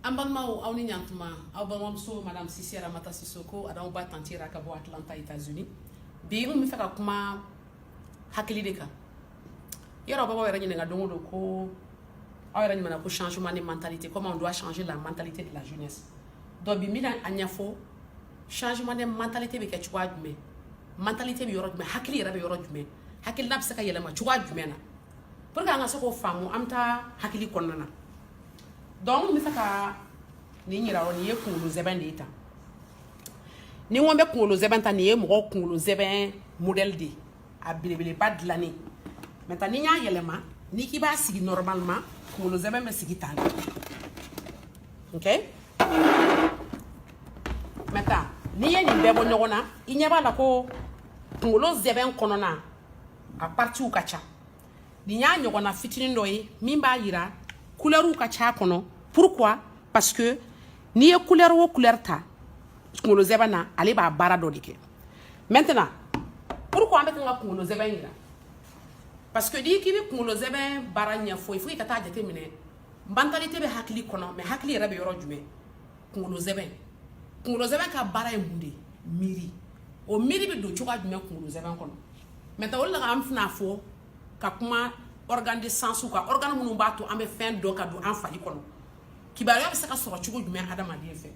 Ambalma au ni nyantuma au balma so madame Sisiera Mata Sissoko ada ba tantira ka bo Atlanta États-Unis bi mi feka kuma hakili de ka yoro baba wera nyinga dongo ko awera nyina ko changement de mentalité, comment on doit changer la mentalité de la jeunesse. Donc bi mina anyafo changement de mentalité be ke chwa dume mentalité bi yoro dume hakili rabe yoro dume hakili na bisaka yelema chwa dume na pour ka nga soko famu amta hakili konnana. Donc mi faka ni nyira woni ye kungulu zeben de ita ni wombe kungulu zeben ta ni ye mo kungulu zeben modèle de a bilebele pas de l'année maintenant ni nya yelema ni ki ba sigi normalement kungulu zeben be sigi tan. OK maintenant ni ye ni bebo nyona inyaba la ko kungulu zeben konona a parti u kacha ni nya nyona fitini ndoyi mimba yira couleur ou kacha kono. Pourquoi? Parce que ni ye couleur ou couleur ta kungolo zebana ale ba bara do dike. Maintenant pourquoi avec nga kungolo zebana? Parce que di ki bi kungolo zebana bara nya fo il faut ka ta déterminer mentalité be hakili kono mais hakili rabe yoro jume kungolo zebana ka bara e munde miri o miri bi do chuka jume kungolo zebana kono. Maintenant wala ga am fna fo ka kuma organe de sens ou ka organe munu bato am fin do ka do an fali kono kibaria be saka soro chugo jume adama de fe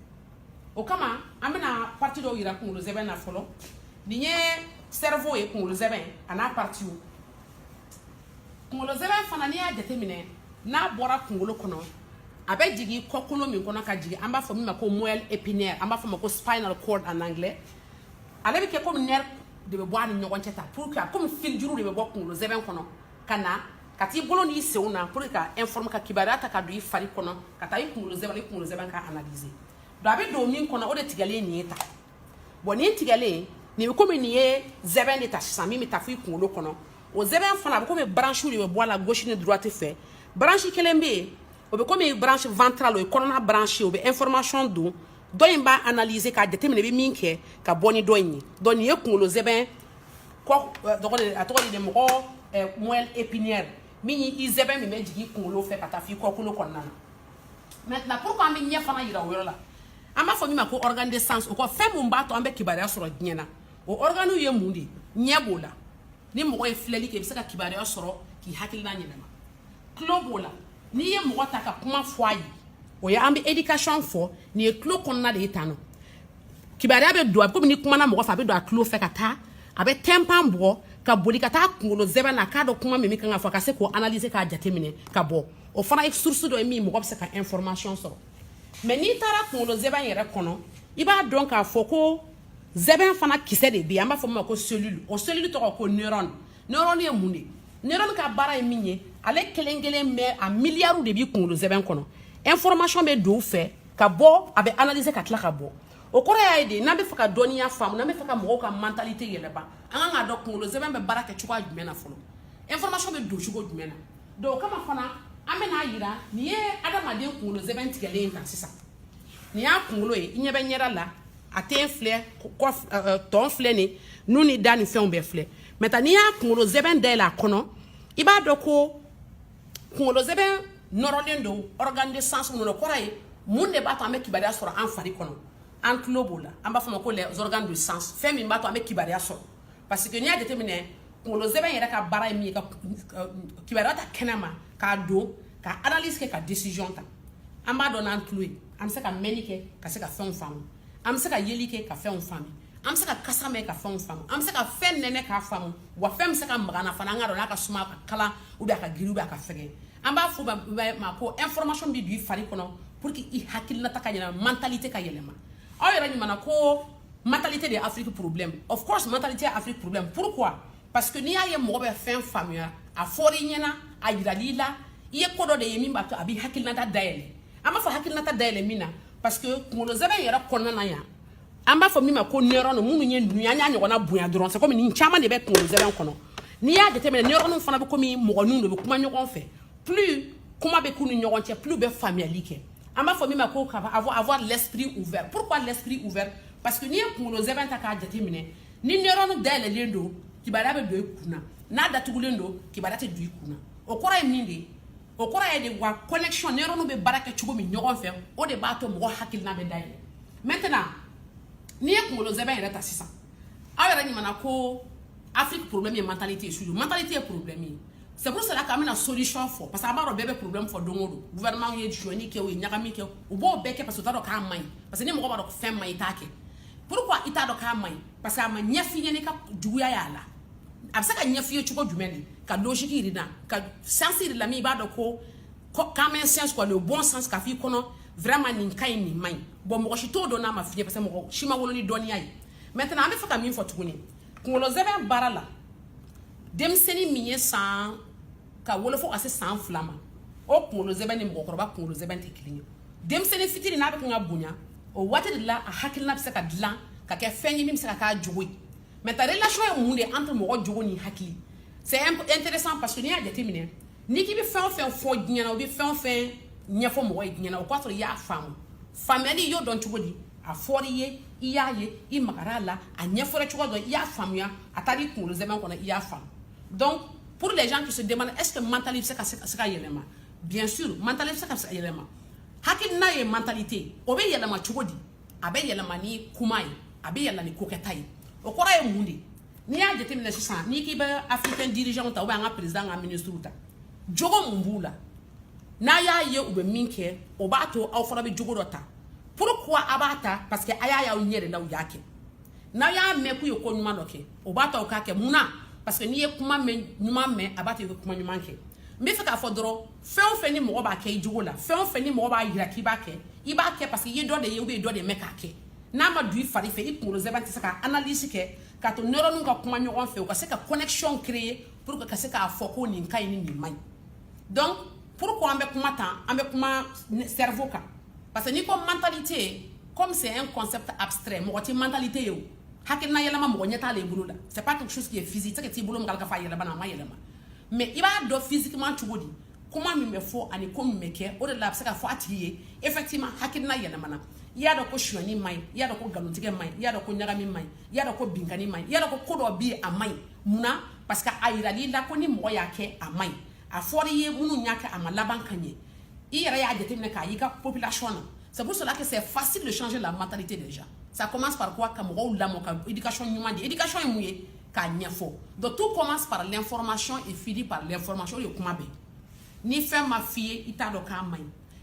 o kama amena parti do ira kungolo zebana na folo ni nye cerveau e kungolo zebana ana parti o kungolo zebana fana ni ya déterminer na bora kungolo kono abe jigi kokulo mi kono ka jigi amba fo mi mako moelle épinière amba fo mako spinal cord en anglais ale bi ke comme nerf de be boani nyogon cheta pour que comme fil juru de be bo kungolo zebana kono kana kati bolo ni seuna pour ka informe ka kibarata ka do fari kono kata yi kungolo zebana ka analyser do abi do min kono o de tigale ni eta boni tigale ni ko mi ni e zebana de ta sami mi ta fu kungolo kono o zebana fana ko me branche de bo la gauche ni droite fait branche kelembe o be ko me branche ventrale o kono na branche o be information do imba analyser ka déterminer bi min ke ka boni doyi doni e kungolo zebana ko do ko atoli de mo moelle épinière mini izebe mi meji kungolo fe kata fi kokulo konnana. Maintenant pourquoi mi nya fana yira wala ama fo mi mako organe de sens o ko fe mu mbato ambe kibare soro nyena o organe ye mundi nya bola ni mo e fleli ke bisaka kibare soro ki hakili na nyena ma klobola ni ye mo ta ka kuma foyi o ya ambe education fo ni e klo konna de itano kibare abe do ko ni kuma na mo fa be do aklo fe kata abe tempan bo ka boli kata kungolo zebana ka do kuma memi kan afa ka se ko analyser ka jatemine ka bo o fana e source do mi mo ko se ka information so mais ni tara kungolo zebana yere kono iba donc a foko zebana fana kise de bi amba fo ko cellule o cellule to ko neurone e munde neurone ka bara e minye ale kelengele me a milliards de bi kungolo zebana kono information be do fe ka bo abe analyser ka tla ka bo o kore ya ide na be faka doniya fam na be faka mo ka mentalité yele ba anga do kungolo zebana be baraka chukwa jumena folo information be do chugo jumena do kama fana amena yira ni ye adama de kungolo zebana tigele inta sisa ni ya kungolo e nyebe nyera la aten fleur ko ton fleur ni nuni dani fe on be fleur meta ni ya kungolo zebana de la kono iba do ko kungolo zebana norolendo organe de sens no koraye munde ba ta me kibada soro an fari kono en globola amba fama ko les organes de sens fait mi mbato ame kibaria so parce que ni a déterminé pour le zeben yera ka bara mi ka kibaria ta kenama ka do ka analyse ke ka décision ta amba don en cloué am se ka menike ka se ka fait femme am se ka yelike ka fait femme am se ka kasame ka fait femme am se ka fait nene ka femme wa femme se ka mbana fana ngaro na ka suma ka kala ou bien ka giru ba ka fege amba fu ma ko information bi du fari kono pour que i hakil na ta ka mentalité ka yelema. Alors, il y a une mentalité de Afrique problème. Of course, mentalité Afrique problème. Pourquoi? Parce que ni a ye mo be fin famille a fori nyena a yiralila iye kodo de yemi bato abi hakil nata daele. Ama fo hakil nata daele mina parce que ngolo zebe yera konna na ya. Amba fo mi ma ko neuron munu nye nuya nya nya na buya dron c'est comme ni chama de be ngolo zebe kono. Ni ya déterminer neuron fana be komi mo nu de be kuma nyogon fait. Plus comment be kunu nyogon tie plus be familialité. Amba fo mi ma ko avoir l'esprit ouvert. Pourquoi l'esprit ouvert? Parce que ni pour nos événements ka déterminer ni neuron dele lendo ki barabe do kuna na datugulendo ki barate du kuna o kora minde o kora ye de wa connection neuron be baraka chugo mi nyogon fe o de ba to mo hakil na be dai maintenant ni e ko lo zebe yere ta sisa awera ni mana ko Afrique problème et mentalité sur mentalité problème c'est pour cela qu'on a une solution for parce que abaro bébé problème for dongodo gouvernement ye joini ke o nyagami ke o bo beke parce que ta do ka mai parce que ni mo ba do fe mai take pourquoi ita do ka mai parce que ama nyafi ne ka duya ya la absa ka nyafi chuko dumeni ka logique irina ka sens irila mi ba do ko common sense quoi le bon sens ka fi kono vraiment ni kai ni mai bon mo shi to do na ma fi parce que mo shima wolo ni doni ai maintenant ame fa ka mi for tukuni kungolo zebe barala demseni minye san ka wolo fo ase san flama o kungolo zebe ni mokoroba kungolo zebe te klinyo demseni fitiri na be kunga bunya o wate de la a hakilna be ka dlan ka ke fenyi mi se ka joui mais ta relation e munde entre mo jogo ni hakili c'est intéressant parce que ni a déterminé ni ki be fen fo dinyana o be fen nyefo mo wa dinyana o kwatro ya famu family yo don chugodi a foriye iyaye I makarala a nyefore chugo do iya famuya atari kungolo zebe kono iya fam. Donc pour les gens qui se demandent est-ce que mentalité c'est ka yelema, bien sûr mentalité c'est ka yelema hakil na ye mentalité obe yelema chugodi abe yelema ni kumai abe yelema ni koketai o kora ye mundi ni ya déterminer ça ni ki ba africain dirigeant ta ou ba président nga ministre ta jogo mumbula na ya ye ube minke o ba to aw fona be jogo dota. Pourquoi abata parce que aya ya unyere la uyake na ya meku yoko nyuma noke obata okake muna parce que ni ye kuma me nyuma me abata yoko kuma nyuma nke me feka fodoro fe ni mo ba ke ijugo la fe ni mo ba yiraki ba ke iba ke parce que ye do de ye ube do de meka ke na ma du fari fe ikuro zebanti saka analyse ke ka to neuron nga kuma nyoko fe o ka se ka connexion créer pour que ka se ka foko ni nkai ni mai. Donc pourquoi ambe kuma tan ambe kuma cerveau ka parce que ni comme mentalité, comme c'est un concept abstrait, moi mentalité yo. Hakil na yelama mo nyata le bulu la. C'est pas quelque chose qui est physique, c'est que ti bulu ngal ka fa yelama na ma yelama. Mais il va do physiquement chugodi. Comment me faut ani comme me ke o de la c'est ka fo atiye. Effectivement hakil na yelama na. Ya do ko shwani mai, ya do ko galontige mai, ya do ko nyagami mai, ya do ko binkani mai, ya do ko kodo bi amai. Muna parce que ayirali la ko ni mo ya ke amai. A foriye munu nyaka amalaban kanye. Il y a des population. C'est pour cela que c'est facile de changer la mentalité des gens. Ça commence par quoi? Comme l'éducation humaine, l'éducation est mouillée. Donc tout commence par l'information et finit par l'information. Ni fait ma fille, il t'a d'okamai.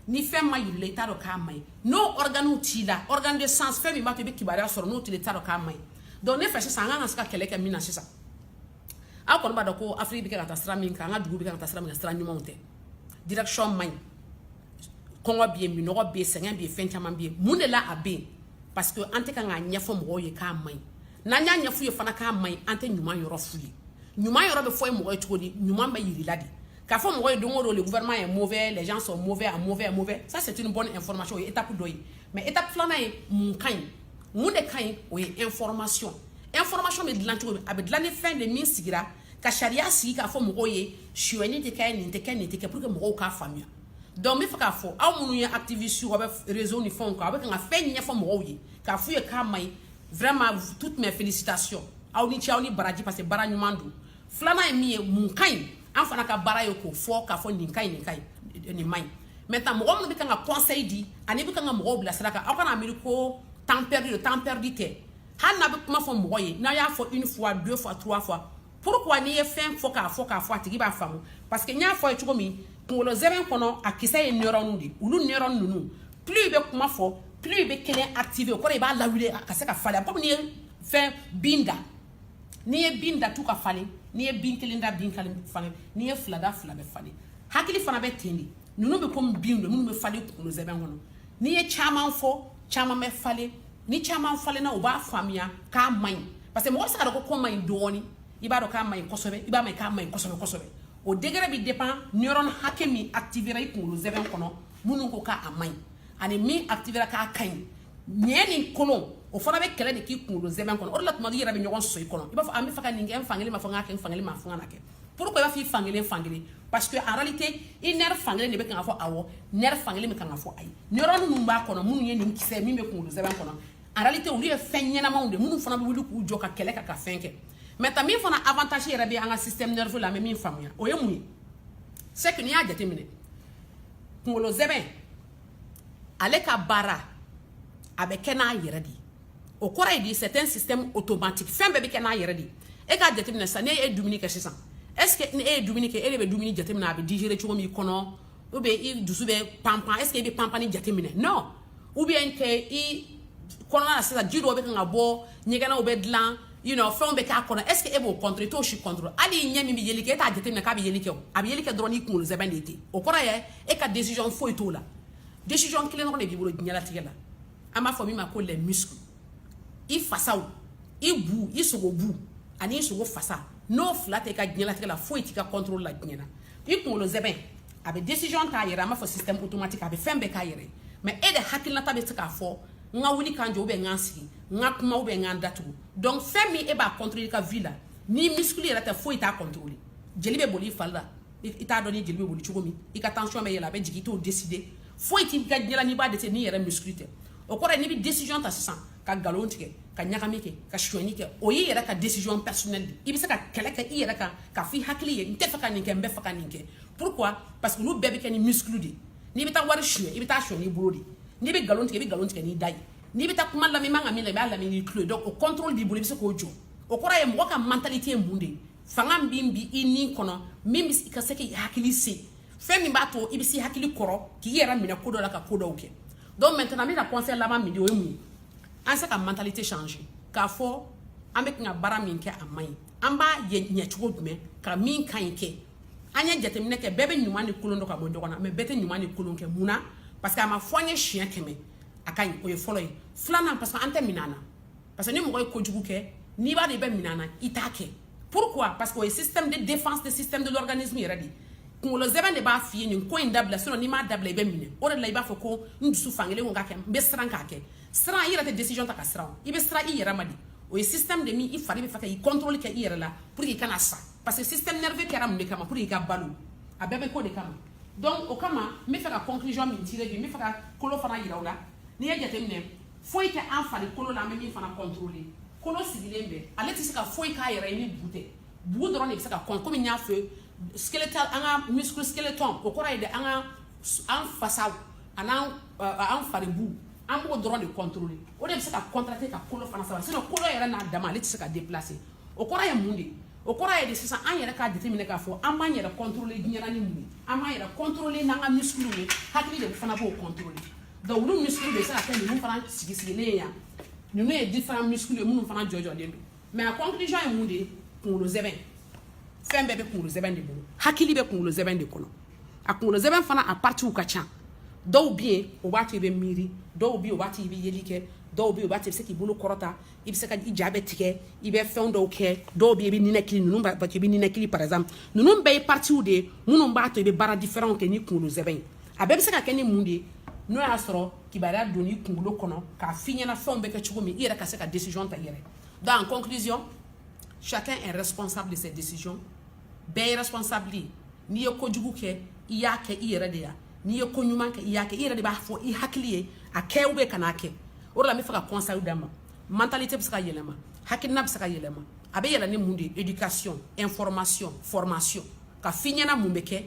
Ni fait ma yule, il t'a d'okamai. Nos organes là, organes de sens, fait mi mate qui barre sur nous, il t'a d'okamai. Donc ne fait ça, on a ce qu'elle est mina c'est ça. A kon ba doko Afrique bi ka tasra min ka nga dugu bi ka tasra min tasra nyuma onte. Direction main. Kongo bien mi no be senga bien fen chama bien munde la abe parce que ante ka nga nyefo mo ye ka mai na nya nyefu ye fana ka mai ante nyuma yoro fuye nyuma yoro be foye mo ye tukodi nyuma ba yiri ladi ka fo mo ye dongo le gouvernement est mauvais, les gens sont mauvais, ça c'est une bonne information étape doyi mais étape flana ye mun kan munde kan o ye information me de lantugo abe de l'année fin de min sigira ka sharia si ka fo mo ye choueni te kay ni te pour que mo ka famia. Donc me faka fo aw munu ya activiste sur réseau ni fond ka avec nga fe nyefo mo yi ka fu ye ka mai vraiment toutes mes félicitations aw ni chia aw ni baraji parce que bara nyumandu flana mi mun kan an fana ka bara yo ko fo ka fo ni kai ni mai maintenant mo mo bi ka nga conseil di ani bi ka nga mo bla sala ka aw kana mi ko temps perdu te han na bi kuma fo mo yi na ya fo une fois, deux fois, trois fois. Pourquoi ni ye fin fo ka tigi ba famu parce que nya fo e chugo mi kungolo zeben kono akisa ye neuron di ulu neuron nunu plus be kuma fo plus be kelen activer ko re ba lawule akase ka fale comme ni fin binda ni ye binda tout ka fale ni ye bin kelen da bin kalen fale ni ye flada be fale hakili fana be tendi nunu be comme bindo nunu be fale kungolo zeben kono ni ye chaman fo chaman me fale ni chaman fale na oba famia ka mai parce que mo saka ko mai doni iba do ka mai kosobe iba mai ka mai kosobe au degré bi dépend neuron hakemi activerai pour le zeben kono munu ko ka amai ani mi activera ka kan nyeni kono o fona be kele de ki pour le zeben kono o la tuma yira be nyogon soy kono iba fa ami faka ninge fangeli ma fanga ken fangeli ma fanga nake pourquoi iba fi fangeli parce que en réalité il nerf fangeli ne be kan fo awo nerf fangeli me kan fo ay neuron nu ba kono munu yeni kise mi be pour le zeben kono en réalité on lui fait nyena maunde munu fona be wulu ku joka kele ka fenke. Mais tamit fona avantage yere bi anga système nerveux la même famille o ye muyi c'est que ni a déterminé kuŋolo zɛbɛn ale ka baara a bɛ kɛ n'a yɛrɛ de ye o kɔrɔ ye di c'est un système automatique fɛn bɛɛ bɛ kɛ n'a yɛrɛ de ye e k'a jateminɛ sisan ne ye dumuni kɛ sisan est-ce que ni e ye dumuni kɛ e de bɛ dumuni jateminɛ a bɛ digérer cogo min i kɔnɔ ou bien i dusu bɛ panpan est-ce que i bɛ panpan ni jateminɛ non ou bien que i kɔnɔna na sisan ji dɔw bɛ kan ka bɔ ɲɛgɛnɛw bɛ dilan you know fɛnw bɛ k'a kɔnɔ est-ce que e b'o contrôler t'o si contrôler hali i ɲɛ min bɛ yeli kɛ e t'a jateminɛ k'a bɛ yeli kɛ o a bɛ yeli kɛ dɔrɔn n'i kunkolo zɛbɛn de ye ten o kɔrɔ ye e ka décision foyi t'o la décision kelen dɔrɔn de b'i bolo diɲɛlatigɛ la an b'a fɔ min ma ko les muscles i fasaw i bu i sogo bu ani i sogo fasa n'o fila tɛ ka diɲɛlatigɛ la foyi t'i ka contrôle la diɲɛ na i kunkolo zɛbɛn a bɛ décision k'a yɛrɛ an b'a fɔ système automatique a bɛ fɛn bɛɛ k'a yɛrɛ mais e de hakilinata bɛ se k'a fɔ n ka wuli k'an jɔ ou bien n ka n sigi n ka kuma ou bien n ka n datugu donc fɛn min e b'a contrôler i ka vie la ni muscle yɛrɛ tɛ foyi t'a contrôler jeli bɛ boli i fari la i t'a dɔn ni jeli bɛ boli cogo min i ka tension bɛ yɛlɛ a bɛ jigin i t'o décider foyi t'i ka diɲɛ la n'i b'a décider n'i yɛrɛ muscle tɛ o kɔrɔ ye n'i bɛ décision ta sisan ka nkalon tigɛ ka ɲagami kɛ ka sonyani kɛ o y'i yɛrɛ ka décision personnelle de i bɛ se ka kɛlɛ kɛ i yɛrɛ kan k'a fɔ i hakili ye n tɛ fɛ ka nin kɛ n bɛ fɛ ka nin kɛ pourquoi parce que olu bɛɛ bɛ kɛ ni muscle de n'i bɛ taa wari suɲɛ i bɛ taa suɲɛ n'i bolo de n'i bɛ nkalon tigɛ i bɛ nkalon tigɛ n'i da ye n'i bɛ taa kuma lamɛn i man ka min la i b'a lamɛn n'i tulo ye donc o contrôle b'i bolo i bɛ se k'o jɔ o kɔrɔ ye mɔgɔ ka mentalité ye mun de ye fanga min bi i ni kɔnɔ min bɛ ka se k'i hakili se fɛn min b'a to i bɛ se hakili kɔrɔ k'i yɛrɛ minɛ ko dɔ la ka ko dɔw kɛ donc maintenant n bɛna conseil laban min di o ye mun ye an se ka mentalité changer k'a fɔ an bɛ ka baara min kɛ a man ɲi an b'a ɲɛ cogo jumɛn ka min ka ɲi kɛ an ye jateminɛ kɛ bɛɛ bɛ ɲuman ni kolon dɔ ka bɔ ɲɔgɔn na mais bɛɛ tɛ ɲuman ni kolon kɛ mun na parce que a ma fɔ an ye siɲɛ 100 a ka ɲi o ye fɔlɔ ye filanan parce que an tɛ minɛ na parce que ni mɔgɔ ye kojugu kɛ n'i b'a dɔn i bɛ minɛ na i t'a kɛ pourquoi parce que o ye système de défense de système de l'organisme yɛrɛ de kunkolo zɛbɛn de b'a f'i ye nin ko in dabila sinon n'i m'a dabila i bɛ minɛ o de la i b'a fɔ ko n dusu fankelen ko k'a kɛ n bɛ siran k'a kɛ siran i yɛrɛ tɛ décision ta ka siran i bɛ siran i yɛrɛ ma de o ye système de min i fari bɛ fɛ ka i contrôle kɛ i yɛrɛ la pour que i kana sa parce que système nerveux kɛra mun de kama pour que i ka balo a bɛɛ bɛ k'o de kama donc o kama n bɛ fɛ ka conclusion min tirer bi n bɛ fɛ ka kolo fana yira u la n'i ye jateminɛ foyi tɛ an fari kolo la an bɛ min fana contrôler kolo sigilen bɛ ale tɛ se ka foyi k'a yɛrɛ ye ni bu tɛ bu dɔrɔn de bɛ se ka komi n y'a fɔ skeletal an ka muscle skeleton o kɔrɔ ye de an fasaw an fari bu an b'o dɔrɔn de contrôler o de bɛ se ka contracter ka kolo fana saba sinon kolo yɛrɛ n'a dama ale tɛ se ka déplacer o kɔrɔ ye mun de o kɔrɔ ye de sisan an yɛrɛ k'a jateminɛ k'a fɔ an b'an yɛrɛ contrôler diɲɛ na ni mun ye an b'an yɛrɛ contrôler n'an ka muscle ye hakili de fana b'o contrôler donc olu muscle bɛ se ka kɛ ninnu fana sigisigilen ye yan ninnu ye différents muscles ye minnu fana jɔjɔlen don mais a conclusion ye mun de ye kunkolo zɛbɛn fɛn bɛɛ bɛ kunkolo zɛbɛn de bolo hakili bɛ kunkolo zɛbɛn de kɔnɔ a kunkolo zɛbɛn fana a parties ka ca dɔw bɛ yen o b'a to i bɛ miiri dɔw bɛ yen o b'a to i bɛ yeli kɛ dɔw bɛ yen o b'a to i bɛ se k'i bolo kɔrɔta i bɛ se ka i ja bɛ tigɛ i bɛ fɛn dɔw kɛ dɔw bɛ yen i bɛ ninakili ninnu b'a to i bɛ ninakili par exemple ninnu bɛɛ ye parties de ye minnu b'a to i bɛ baara différents kɛ ni kunkolo zɛbɛn ye a bɛɛ bɛ se ka kɛ ni mun de ye n'o y'a sɔrɔ kibaruya don i kunkolo kɔnɔ k'a f'i ɲɛna fɛnw bɛ kɛ cogo min i yɛrɛ ka se ka décision ta i yɛrɛ donc en conclusion chacun est responsable de ses décisions bɛɛ ye responsable ye n'i ye kojugu kɛ i y'a kɛ i yɛrɛ de ya n'i ye ko ɲuman kɛ i y'a kɛ i yɛrɛ de b'a fɔ i hakili ye a kɛ ou bien ka n'a kɛ o de la n bɛ fɛ ka conseil d'a ma mentalité bɛ se ka yɛlɛma hakilina bɛ se ka yɛlɛma a bɛ yɛlɛ ni mun de ye éducation information formation ka f'i ɲɛna mun bɛ kɛ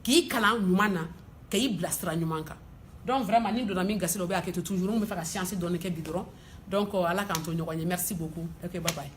k'i kalan ɲuman na k'i bilasira ɲuman kan donc vraiment ni donna min gasi la o bɛ hakɛ to toujours n bɛ fɛ ka science dɔɔni kɛ bi dɔrɔn donc ala k'an to ɲɔgɔn ye merci beaucoup ok bye bye